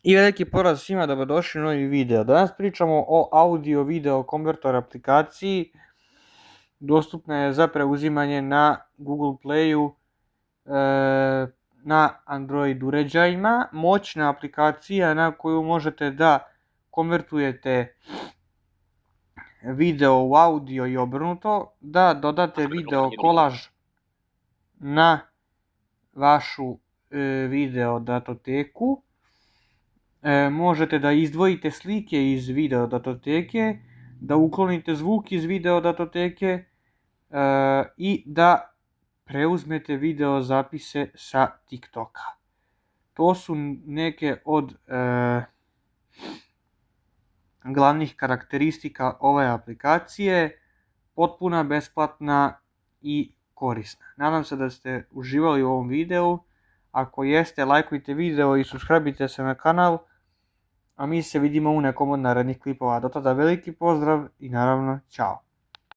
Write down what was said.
I veliki pozdrav svima, dobrodošli u novi video. Danas pričamo o audio-video konvertor aplikaciji. Dostupna je za preuzimanje na Google Playu, na Android uređajima. Moćna aplikacija na koju možete da konvertujete video u audio i obrnuto, da dodate video kolaž na vašu video datoteku. Možete da izdvojite slike iz video datoteke, da uklonite zvuk iz video datoteke i da preuzmete video zapise sa TikToka. To su neke od glavnih karakteristika ove aplikacije, potpuna, besplatna i korisna. Nadam se da ste uživali u ovom videu. Ako jeste, lajkujte video i subscribeite se na kanal, a mi se vidimo u nekom od narednih klipova. Do tada veliki pozdrav i naravno, čao!